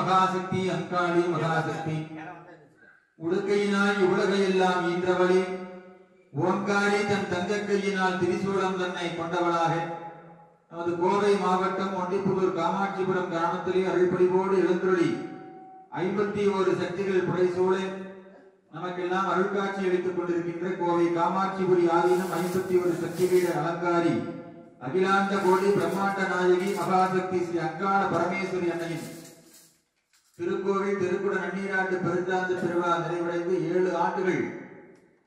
மகாசக்தி அங்காளி மகாசக்தி உடுக்கையினால் இவ்வுலகையெல்லாம் ஈன்றவளே ஓங்காரி தன் தங்க கையினால் திரிசூலம் தன்னை கொண்டவளாக நமது கோவை மாவட்டம் ஒண்டிப்புதூர் காமாட்சிபுரம் கிராமத்திலே அருள்பொழிவோடு எழுந்தருளி 51 சக்திகள் புடைசூழ நமக்கெல்லாம் அருள்காட்சி அளித்துக் கொண்டிருக்கின்ற கோவை காமாட்சிபுரி ஆதீனம் 51 சக்திபீட அலங்காரி அகிலாண்ட கோடி பிரம்மாண்ட நாயகி மகாசக்தி ஸ்ரீ அங்காள பரமேஸ்வரி அன்னையின் திருக்கோவில் திருக்குட நன்னீராட்டு பெருந்தாந்து திருவிழா நிறைவடைந்து 7 ஆண்டுகள்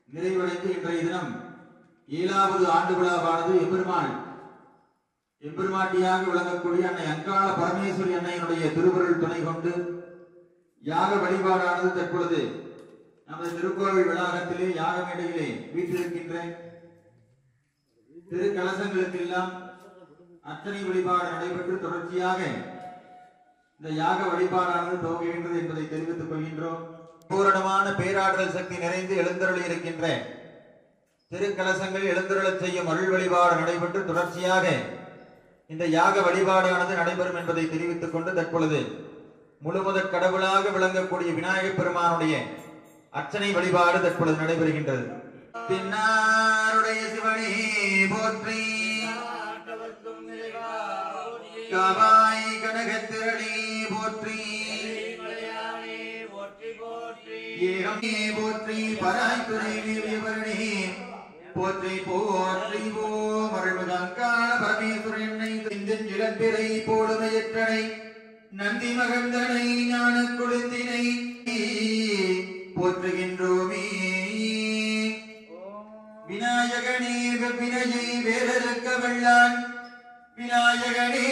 நிறைவடைந்து இன்றைய தினம் 7வது ஆண்டு விழாவானது எம்பெருமாட்டியாக விளங்கக்கூடிய அன்னை அங்காள பரமேஸ்வரி அன்னையினுடைய திருவருள் துணை கொண்டு யாக வழிபாடானது தற்பொழுது நமது திருக்கோவில் வளாகத்திலே யாக மேடையிலே வீட்டிருக்கின்ற திருக்கலசங்களுக்கெல்லாம் அர்ச்சனை வழிபாடு நடைபெற்று தொடர்ச்சியாக இந்த யாக வழிபாடானது துவங்குகின்றது என்பதை தெரிவித்துக் கொள்கின்றோம். பூரணமான பேராற்றல் சக்தி நிறைந்து எழுந்தருளி இருக்கின்ற திருக்கலசங்கள் எழுந்தருளச் செய்யும் அருள் வழிபாடு நடைபெற்று தொடர்ச்சியாக இந்த யாக வழிபாடானது நடைபெறும் என்பதை தெரிவித்துக் கொண்டு தற்பொழுது முழுமுதற் கடவுளாக விளங்கக்கூடிய விநாயகப் பெருமானுடைய அர்ச்சனை வழிபாடு தற்பொழுது நடைபெறுகின்றது. பின்னாருடைய சிவனே போற்றி, காவாய் கனகத்திரளே போற்றி, ஏகமே போற்றி, பராய்த்துறை வீரியவரணே போற்றி போற்றி. ஓம் அருள்மிகு அங்காள பரமேஸ்வரி அன்னை இளம்பிறை போடுமையற்றனை நந்தி மகந்தனை ஞான குழுத்தினை போற்றுகின்றோமே. விநாயகனே வினையை வேறறுக்க வல்லான், விநாயகனே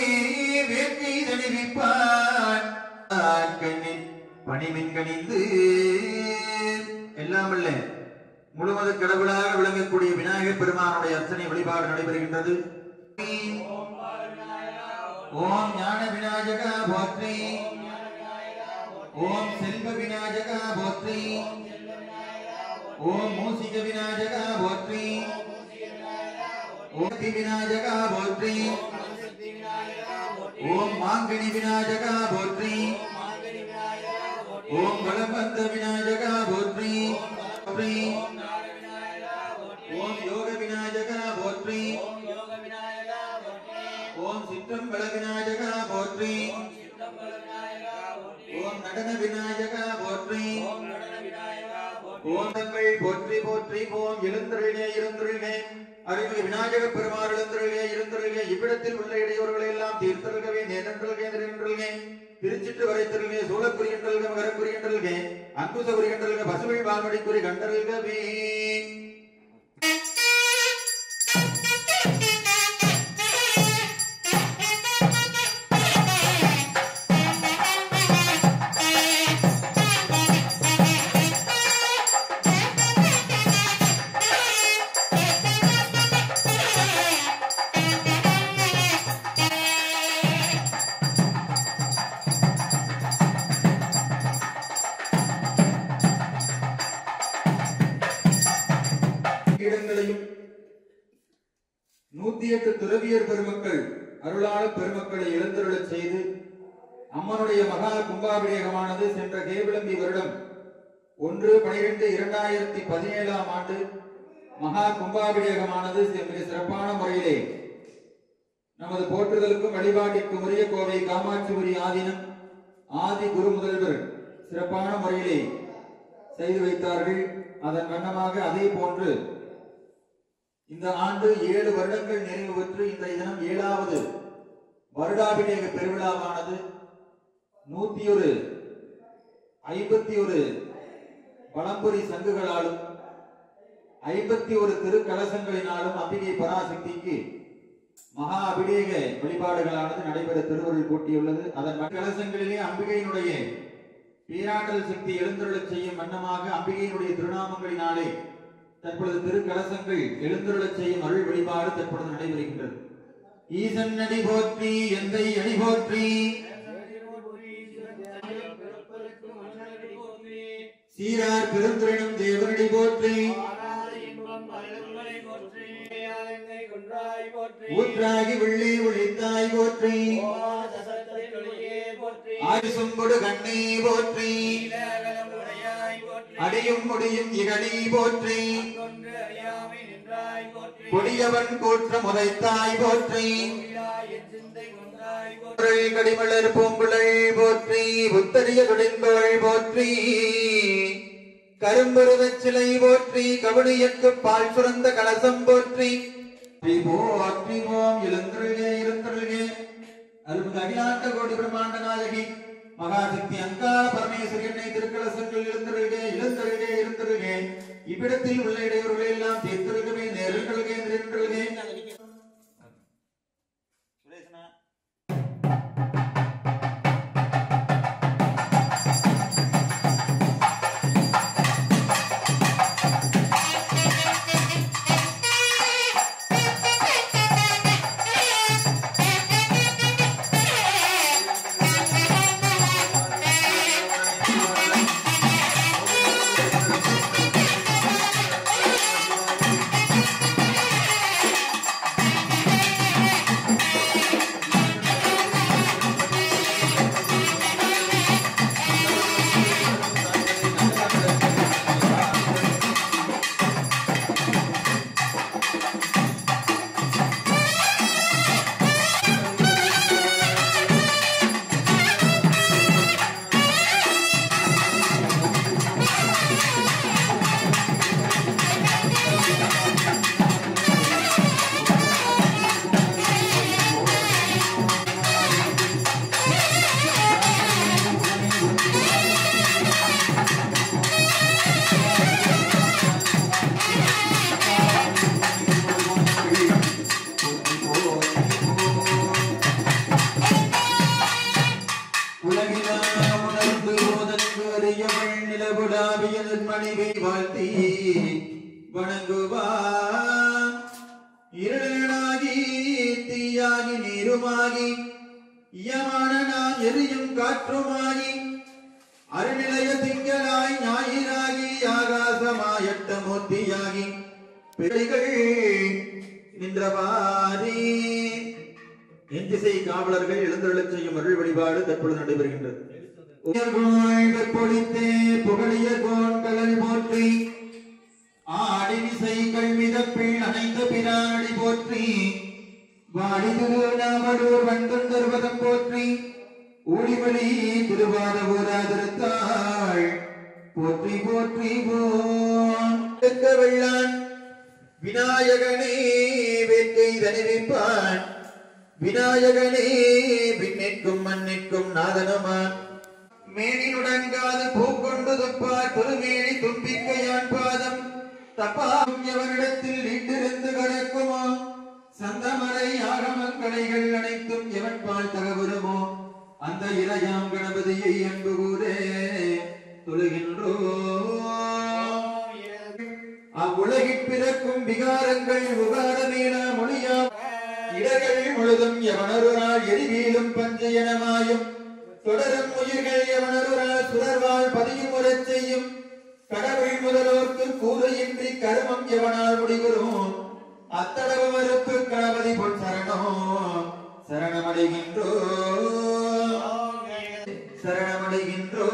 வேட்கை தணிவிப்பான், பணிமின் கணிந்து எல்லாம் அல்ல முழுவது கடவுளாக விளங்கக்கூடிய விநாயகர் பெருமானுடைய அர்ச்சனை வழிபாடு நடைபெறுகின்றது. ஓம் ஞான விநாயகா போற்றி, ஓம் செல்வ விநாயகா போற்றி, ஓம் மூசிக விநாயகா போற்றி, ஓம் விநாயகா போற்றி, ஓம் மாங்கனி விநாயகா போற்றி, ஓம் வலம்பந்த விநாயகா போற்றி, ஓம் யோக விநாயகா போற்றி, ஓம் சிற்றம்பல விநாயகா போற்றி, ஓம் நடன விநாயகா போற்றி, ஓம் தங்கள் போற்றி போற்றி. ஓம் எழுந்தருளே இருந்தருளே அருள்மிகு விநாயகப் பெருமாள் எழுந்தருளே இருந்தருளே. இவ்விடத்தில் உள்ள இடையூறுகளை எல்லாம் தீர்த்தருள்கவே நேரன்றல்கே நிறைன்றல்கே திருச்சிட்டு வரைத்தருள்கே சூழக்குரியன்றல்க மகரக்குரியன்றல்கே அங்குசகுரியன்றல்க பசுவில் வான்மடிக்குறி கண்டருள்கவே. இடங்களையும் 108 துறவியர் பெருமக்கள் அருளாளர் பெருமக்களை எழுந்தருளச் செய்து அம்மனுடைய மகா கும்பாபிஷேகமானது சென்ற கேவிளம்பி வருடம் 1/12/2017 ஆண்டு மகா கும்பாபிஷேகமானது மிக சிறப்பான முறையிலே நமது போற்றுதலுக்கும் வழிபாட்டிற்கும் உரிய கோவை காமாட்சிபுரி ஆதீனம் ஆதி குரு முதல்வர் சிறப்பான முறையிலே செய்து வைத்தார்கள். அதன் வண்ணமாக அதே போன்று இந்த ஆண்டு 7 வருடங்கள் நிறைவு பெற்று இன்றைய தினம் 7வது வருடாபிஷேக பெருவிழாவானது 151 பழம்பொறி சங்குகளாலும் 51 திருக்கலசங்களினாலும் அம்பிகை பராசக்திக்கு மகா அபிஷேக வழிபாடுகளானது நடைபெற திருவருள் கூட்டியுள்ளது. அதன் கலசங்களிலே அம்பிகையினுடைய பேராற்றல் சக்தி எழுந்தருளச் செய்யும் வண்ணமாக அம்பிகையினுடைய திருநாமங்களினாலே தற்பொழுது திருக்கலசங்கள் எழுந்தருளச் செய்யும் அருள் வழிபாடு தற்பொழுது நடைபெறுகின்றது. ஈசன் அடி போற்றி, எந்தை அடி போற்றி, சீரார் பெருந்துரையும் தேவனடி போற்றி, ஊற்றாகி வெள்ளி ஒளித்தாய் போற்றி, ஆயுசும்பொடு கண்ணே போற்றி அடியும் முடியும் இகழி போற்றி கொடியவன் கூற்ற முதைத்தாய் போற்றி கடிமலர் பூங்குழல் போற்றி புத்தரிய துடிந்தோள் போற்றி கரும்பருவச் சிலை போற்றி கபடியற்கு பால் சுரந்த கலசம் போற்றி போற்றிவோம் எழுந்தருளே எழுந்தருளே அருள்மிகு அகிலாண்ட கோடி பிரம்மாண்ட நாயகி மகாசக்தி அங்காள பரமேஸ்வரி எண்ணெய் திருக்கலசங்கள் எழுந்தருளே எழுந்தருளே எழுந்தருளே இவ்விடத்தில் உள்ள இடையூறுகளை எல்லாம் தீர்த்தருகவே நேரங்களுகே நின்றல்கே காவலர்கள் எழுந்தருளச் செய்யும் அருள் வழிபாடு தற்பொழுது நடைபெறுகின்றது. புகழிய கோண்கள் போற்றி ஆடிமிசை கல்விதப்பில் அணைந்த பிரானடி போற்றி வாடி திருநாமடூர் வந்தொண்டர்வதம் போற்றி ஊழிமொழி திருவாத ஊராதிருத்தாள் போற்றி போற்றி வெள்ளான் விநாயகனே வேட்கை தணிவிப்பான் விநாயகனே விண்ணிற்கும் மண்ணிற்கும் நாதனமான் மேனினுடங்காது பூக்கொண்டு துப்பார் திருமேனி தும்பிக்கையான் பாதம் தப்பாம் எவனிடத்தில் நீண்டிருந்து கடக்குமோ சந்தமரை ஆகமக் கலைகள் அனைத்தும் எவன் பால் தகவருமோ அந்த இறையாம் கணபதியை அன்பு கூறே தொழுகின்றோ அவ்வுலகில் பிறக்கும் விகாரங்கள் உகாரமேன மொழியாம் இடர்கள் முழுதும் எவனொருநாள் எரிவீலும் பஞ்சயனமாயும் தொடரும் உயிர்கள் எவனொருநாள் சுடர்வாள் பதியும் உரச் செய்யும் கடவுள் முதலோர்க்கு கூறையின்றி கருமம் எவனால் முடிவரும் அத்தடவு மறுப்பு கணபதி பொன் சரணோ சரணமடைகின்றோ சரணமடைகின்றோ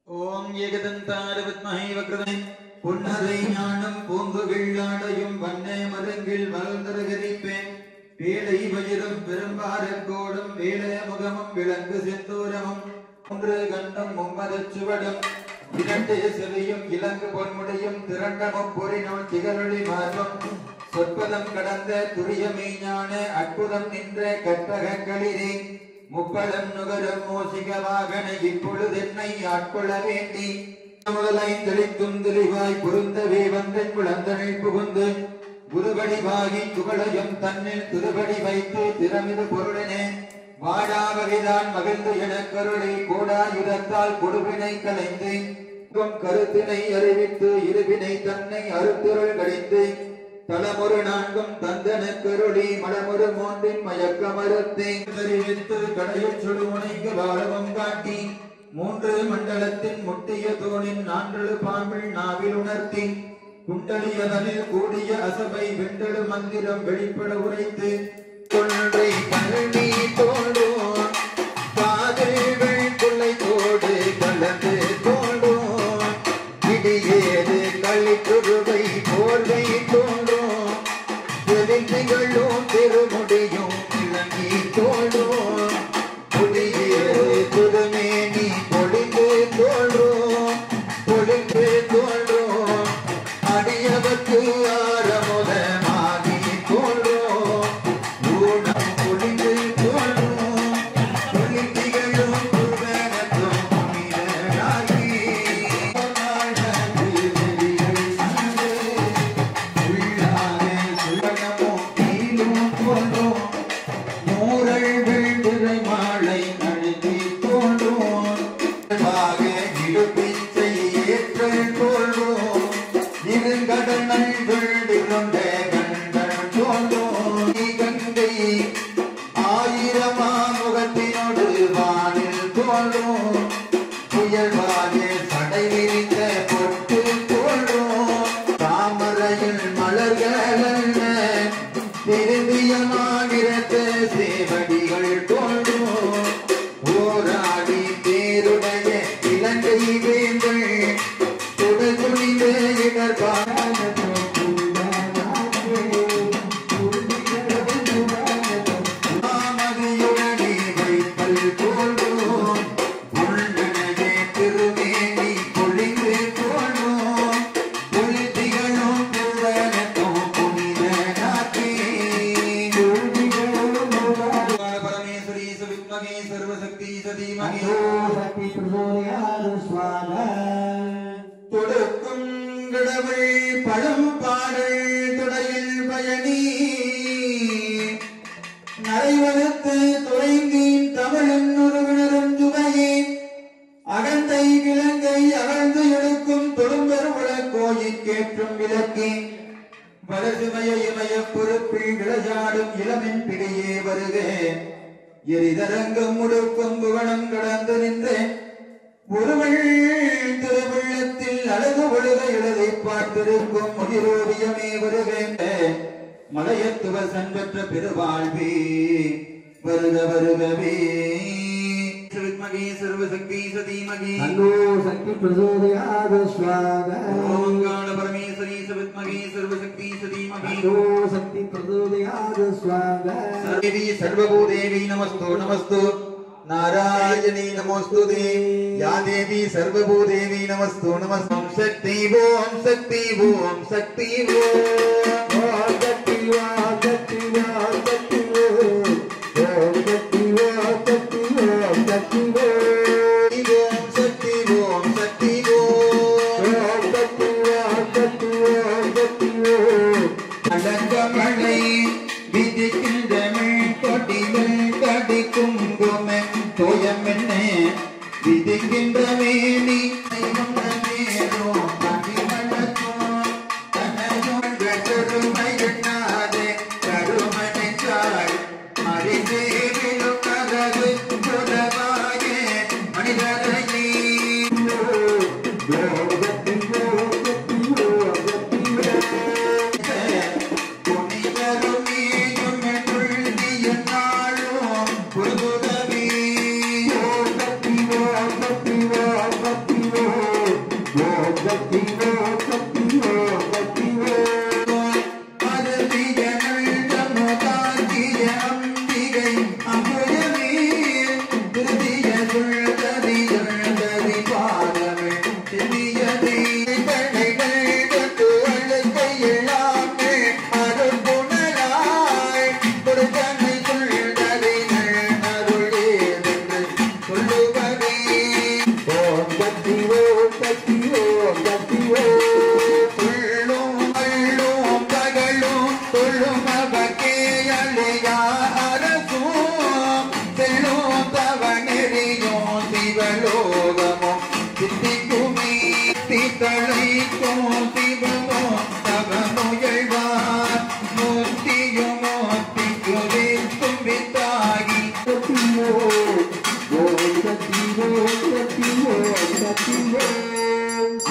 ஓம் ஏகதந்தார வித்மஹே வக்ரதுண்டே புன்னரை ஞானம் பூங்கு வெள்ளாடையும் வண்ணே மருங்கில் மலர்ந்தருகரிப்பேன் வேலை வயிறும் பெரும்பாரக் கோடும் வேலை முகமும் விளங்கு செந்தூரமும் ஒன்று கண்டம் மும்மதச் சுவடும் இரண்டு செவியும் இலங்கு பொன்முடையும் திரண்டமும் பொறினோள் திகழொளி மார்பம் சொற்பதம் கடந்த துரிய மெய்ஞான அற்புதம் நின்ற கற்பகங்களிலே முப்பதம் நுகரும் மோசிக வாகன இப்பொழுதென்னை ஆட்கொள்ள வேண்டி முதலை தெளித்தும் தெளிவாய் பொருந்தவே வந்தன் குழந்தனில் புகுந்து குருபடிவாகி துகளையும் தன்னில் திருபடி வைத்து திறமிது பொருளனே வாடாவகைதான் மகிழ்ந்து எனக் கருளை கோடாயுதத்தால் கொடுவினை கலைந்து கருத்தினை அறிவித்து இருவினை தன்னை அருத்திருள் கடிந்து தலமொரு நான்கும் தந்தன கருளி மடமொரு மூன்றின் மயக்க மறுத்தே தெரிவித்து கடையில் சுடுமுனைக்கு வாழவும் காட்டி மூன்று மண்டலத்தின் முட்டிய தோணின் நான்கு பாம்பிள் நாவில் உணர்த்தி குண்டலியதனில் கூடிய அசபை வெண்டெழு மந்திரம் வெளிப்பட உரைத்து கொன்றை கல்வி தோடும் காதல்கள் கொள்ளை தோடு கலந்து தோடும் இடியேது களித்துருவை போர்வை தோன்றும் திகழும் திருமுடியும் இளங்கி தோன்றும் புதியேது திருமேனி பொழிந்து தோன்றும் பொழிந்து தோன்றும் அடியவர்க்கு ஆரமுதமாகி தோன்றும் ஊனம் பொழிந்து தோன்றும் பொழித்திகளும் புகழத்தும் புனிதராகி மூரல் விழுதுரை மாலை நடுங்கி தோன்றும் இடுப்பிச்சை ஏற்றல் தோன்றும் இருங்கடனல் விழுந்த கண்கள் தோன்றும் கங்கை ஆயிரமா முகத்தினோடு வானில் தோன்றும் புயல்வாகே சடை விரிந்த பொட்டு தோன்றும் தாமரையில் மலர்கள் திரும்பியமாகிற சேவடிகள் தோன்றும் ஓராடி தேருடைய இலங்கை வேந்தள் துணிந்து இடர்பான தொடுக்கும் கடவுள் பழம் பாடல் துடையில் பயணி நரைவனத்து துறைந்தீன் தமிழின் உறவினரும் சுவையே அகந்தை கிழங்கை அகழ்ந்து எடுக்கும் தொழும்பெரு கோயில் கேற்றும் விளக்கி வலசுமய இமய பொறுப்பில் விளையாடும் இளமின் பிடியே வருக எரிதரங்கம் முழுக்கும் புவனம் கடந்து நின்றேன் ஒருவள் திருவள்ளத்தில் அழகு ஒழுக எழுதை பார்த்திருக்கும் முகிரோவியமே வருகின்ற மலையத்துவ சன்பற்ற பெருவாழ்வே வருக வருகவே மகி சர்வசக்தி சதீமகி அன்னோ சக்தி பிரசோதயாத் ஸ்வாக ஓம் கால பரமேஸ்வரி சவித்மகி சர்வசக்தி சதீமகி அன்னோ சக்தி பிரசோதயாத் ஸ்வாக தேவி சர்வபூதேவி நமஸ்து நமஸ்து नारायणी नमोस्तुते या देवी सर्वभूदेवी नमस्तु नमस्तु ओम शक्ति ओम शक्ति ओम शक्ति ओम शक्ति ओम शक्ति ओम शक्ति ओम शक्ति ओम शक्ति ओम शक्ति ओम शक्ति ओम शक्ति ओम शक्ति ओम शक्ति ओम शक्ति ओम अलंकमणै विदिकिंदमिल कोटिमल कडिकुम गोमें தோயமென்னே விதிக்கின்ற மேனி தெய்வமேனோ பகிமலத்தோ தன்னையோன் வெறுமை எண்ணாதே கருமனை சாய் மறிதேவிலோ கரகு புலவாயே மனிதரையே புனிதருமேயும் என்றுள்ளிய நாளும் புதுதவி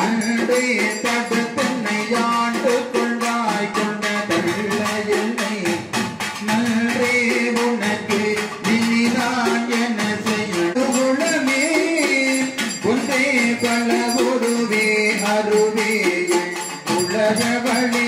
அன்றே தடு தன்னை ஆண்டு கொண்டாய் கொண்ட தள்ள என்னை நன்றே உனக்கு இனிதான் என செய்யுளமே ஒன்றே பல உருவே அருவே உலக வழி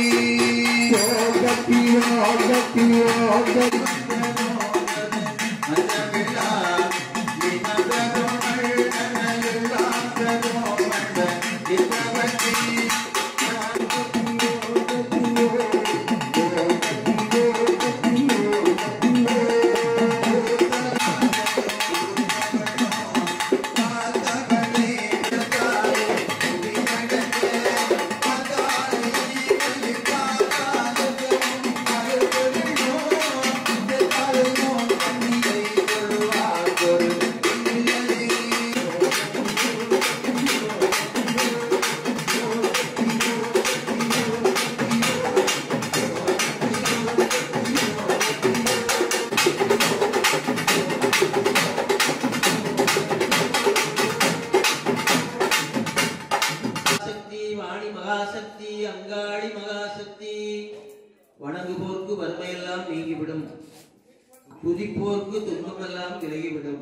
வணங்குவோர்க்கு வறுமையெல்லாம் நீங்கிவிடும், துதிப்போர்க்கு துன்பமெல்லாம் விலகிவிடும்.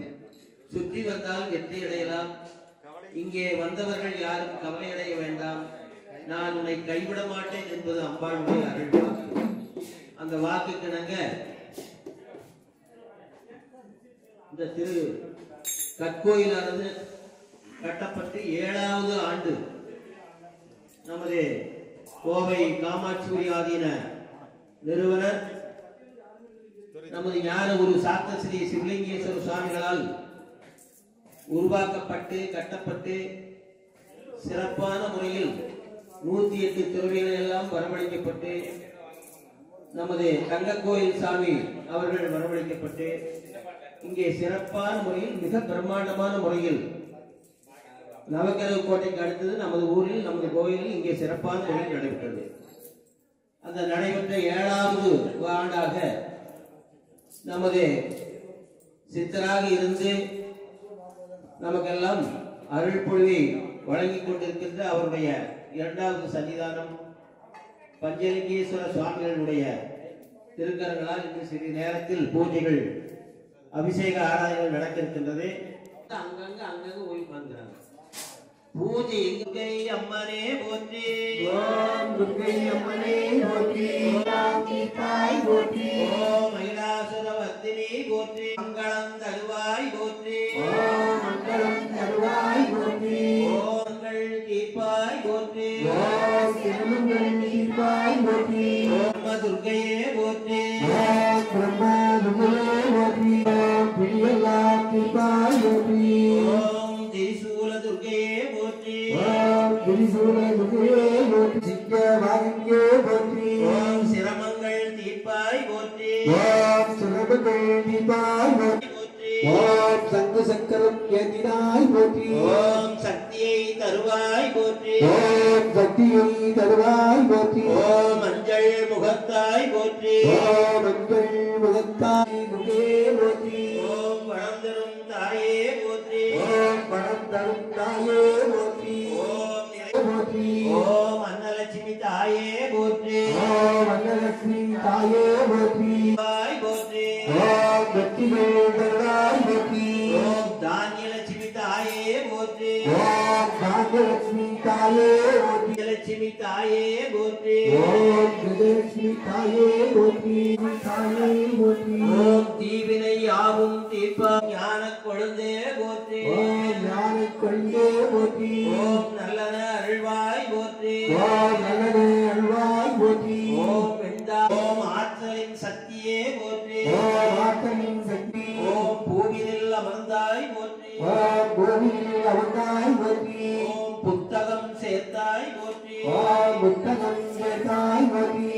சுற்றி வந்தால் வெற்றி அடையலாம். இங்கே வந்தவர்கள் யாரும் கவலையடைய வேண்டாம். நான் உன்னை கைவிட மாட்டேன் என்பது அம்பாளுடைய அருள் வாக்கு. அந்த வாக்குக்கு நாங்க இந்த திரு கற்கோயிலானது கட்டப்பட்டு 7வது ஆண்டு நமது கோவை காமாட்சி ஆதீன நிறுவனர் நமது ஞான குரு சாத்த ஸ்ரீ சிவலிங்கேஸ்வர சுவாமிகளால் உருவாக்கப்பட்டு கட்டப்பட்டு சிறப்பான முறையில் 108 துறவிகள் எல்லாம் வரவழைக்கப்பட்டு நமது தங்கக்கோயில் சாமி அவர்கள் வரவழைக்கப்பட்டு இங்கே சிறப்பான முறையில் மிக பிரம்மாண்டமான முறையில் நவக்கிரக கோட்டைக்கு அடுத்தது நமது ஊரில் நமது கோயிலில் இங்கே சிறப்பான முறையில் நடைபெற்றது. அந்த நடைபெற்ற 7வது ஆண்டாக நமது சித்தராக இருந்து நமக்கெல்லாம் அருள் பொழிவை வழங்கிக் கொண்டிருக்கின்ற அவருடைய 2வது சன்னிதானம் பஞ்சலிங்கேஸ்வர சுவாமிகளுடைய திருக்கரங்களால் இன்னும் சிறிது நேரத்தில் பூஜைகள் அபிஷேக ஆராதனைகள் நடக்க இருக்கின்றது. அங்கங்க ஓய்வு வாங்குறாங்க. பூஜை துர்க்கை அம்மனே போற்றி, ஓம் துர்க்கை அம்மனே போற்றி, தாய் போற்றி, ஓம் மகிஷாசுரவர்த்தினி போற்றி, மங்களம் தருவாய் போற்றி, ஓம் மங்களம் தருவாய் போற்றி, ஓம் மங்கள் தீர்ப்பாய் போற்றி, ஓம் திருமங்கள் தீர்ப்பாய் போற்றி, ஓம் துர்க்கையே போற்றி, ஓம் பிரம்மா துர்க்கையே போற்றி, ஓம் பிரியெல்லாம் தீர்ப்பாய் போற்றி, ஓம் திரிசூல துர்க்கையே போற்றி, ஓம் திரிசூல துர்க்கையே போற்றி, சிங்க வாங்கியே போற்றி, ஓம் சிரமங்கள் தீர்ப்பாய் போற்றி, ஓம் சிரமங்கள் தீர்ப்பாய் போற்றி, போற்றி, ஓம் சங்கு சக்கரம் ஏந்தினாய் போற்றி, ஓம் சக்தியை தருவாய் போற்றி, ஓம் சக்தியை தருவாய் போற்றி, ஓம் மஞ்சள் முகத்தாய் போற்றி, ஓம் மஞ்சள் முகத்தாய் துர்க்கே போற்றி, ஓம் வளம் தரும் தாயே போற்றி, ஓம் பணம் தரும் தாயே போற்றி, ஓம் போற்றி, ஓம் அன்னலட்சுமி தாயே போற்றி, ஓம் அன்னலட்சுமி தாயே போற்றி, தாய் போற்றி, ஓம் வெற்றிகள் தருவாய் போற்றி, ஓம் தானியலட்சுமி தாயே போற்றி, ஓம் பாக்யலட்சுமி தாயே போற்றி, லட்சுமி தாயே போற்றி, ஓம் கஜலட்சுமி தாயே போற்றி, தாயே போற்றி, ஓம் தீவினை யாவும் தீர்ப்பா ஞான கொழுந்தே போற்றி, ஓம் ஞான கொண்டே போற்றி, ஓம் நல்லன அருள்வாய் போற்றி, ஓம் நல்லதே அருள்வாய் போற்றி, ஓம் வெண்டா ஓம் ஆற்றலின் சக்தியே போற்றி, ஓம் ஆற்றலின் சக்தி, ஓம் பூவினில் அமர்ந்தாய் போற்றி, ஓம் பூமியில் அமர்ந்தாய் போற்றி, ஓம் புத்தகம் சேர்த்தாய் போற்றி, ஓம் புத்தகம் சேர்த்தாய் போற்றி,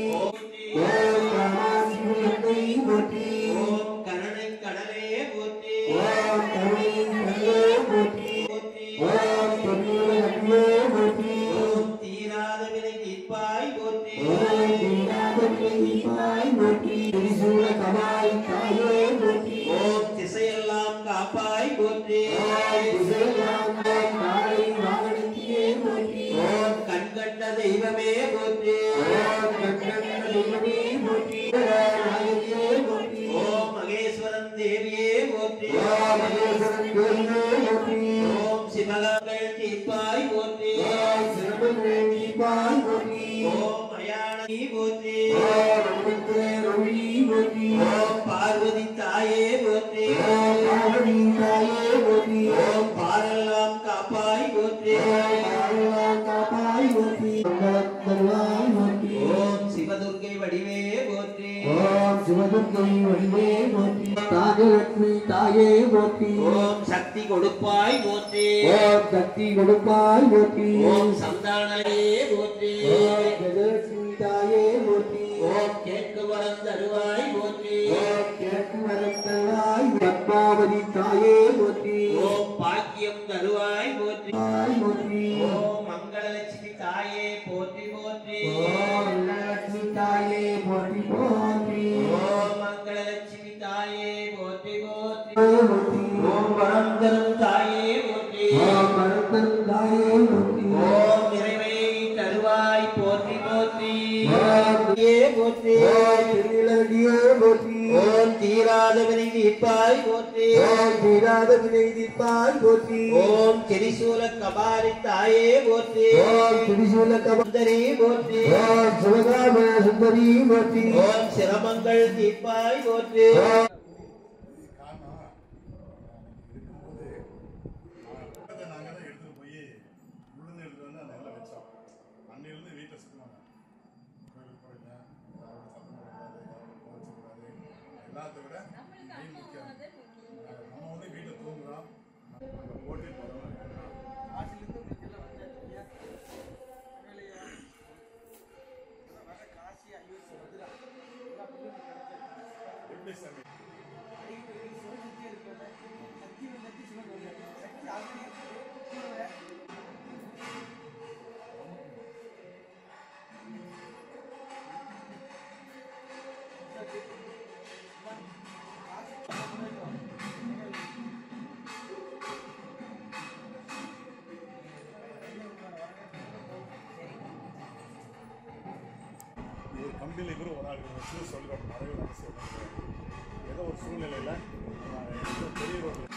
ஓம் ராமாசிவனை போற்றி, ஓம் கருணை கடலே போற்றி, ஓம் கருணை கடலே போற்றி, போற்றி, ஓம் தொன்னிலே போற்றி, ஓம் தீராத வினை தீர்ப்பாய் போற்றி, ஓம் தீராதீபாய் போற்றி, திரிசூல கமாய் தாயே போற்றி, ஓம் திசையெல்லாம் காப்பாய் போற்றி, ஓம் திசையெல்லாம் நாளை வாகனத்திலே போற்றி, ஓம் கண்கண்ட தெய்வமே போற்றி, ஓம் கண்ணன் தெய்வமே போற்றி, நாயகியே போற்றி, ஓம் மகேஸ்வரன் தேவியே போற்றி, ஓம் மகேஸ்வரன் தேவியே போற்றி, ஓம் சிவகங்கள் தீர்ப்பாய் போற்றி, ஓம் சிரமங்கள் தீபாய் போற்றி, ஓம் மயானி போற்றி, ஓம் அமிர்தே ரவி போற்றி, ஓம் பார்வதி தாயே போற்றி, ஓம் பார்வதி தாயே போற்றி, ஓம் பாரெல்லாம் காப்பாய் போற்றி, ஓம் ஆழ்வார் காப்பாய் போற்றி, மங்களம் தருவாய் போற்றி, ஓம் சிவதுர்க்கை வடிவே போற்றி, ஓம் சிவதுர்க்கை வடிவே போற்றி, ராஜலட்சுமி தாயே போற்றி, ஓம் சக்தி கொடுப்பாய் போற்றி, ஓம் சக்தி கொடுப்பாய் போற்றி, ஓம் சந்தானலே போற்றி, ஓம் கஜலட்சுமி தாயே போற்றி, ஓம் கேட்கு வரம் தருவாய் போற்றி, ஓம் கிழக்கு வரம் தருவாய் பத்மாவதி தாயே போற்றி, ஓம் பாக்கியம் தருவாய் போற்றி, தாய் போற்றி, ஓம் மங்களலட்சுமி தாயே போற்றி போற்றி, ஓம் லட்சுமி தாயே போற்றி போற்றி, ஓம் மங்களலட்சுமி தாயே போற்றி போற்றி, போற்றி, ஓம் வரம் தரும் தாயே போற்றி, ஓம் மரத்தன் தாயே போற்றி, ஓம் நிறைவை தருவாய் போற்றி போற்றி, ஓம் ஏ போற்றி, ஓம் திருநிலடியே போற்றி, ஓம் தீராத வினை தீர்ப்பாய் போற்றி, ஓம் தீராத வினை தீர்ப்பாய் போற்றி, ஓம் திரிசூல கபாரி தாயே போற்றி, ஓம் திரிசூல சுந்தரி போற்றி, ஓம் சிவகாம சுந்தரி போற்றி, ஓம் சிரமங்கள் தீர்ப்பாய் போற்றி, நாங்கள் தான் எடுத்துட்டு போய் உளுந்து எடுத்துட்டு வந்து அந்த இதில் வச்சோம். அன்னையிலேருந்து வீட்டில் சுற்றுவாங்க. கோயிலுக்கு போயிங்க, யாரோட சத்தம் போடக்கூடாது, யாரோட கோவச்சிக்கூடாது, எல்லாத்தை விட மெயின் முக்கியம். நம்ம வந்து வீட்டில் தூங்குறோம், அங்கே போட்டி போகிறோம். கம்பியில் இவரும் ஒரு ஆள் வச்சு சொல்லிடுவாங்க. மறைவு அரசு ஏதோ ஒரு சூழ்நிலையில் பெரிய ரோட்டில்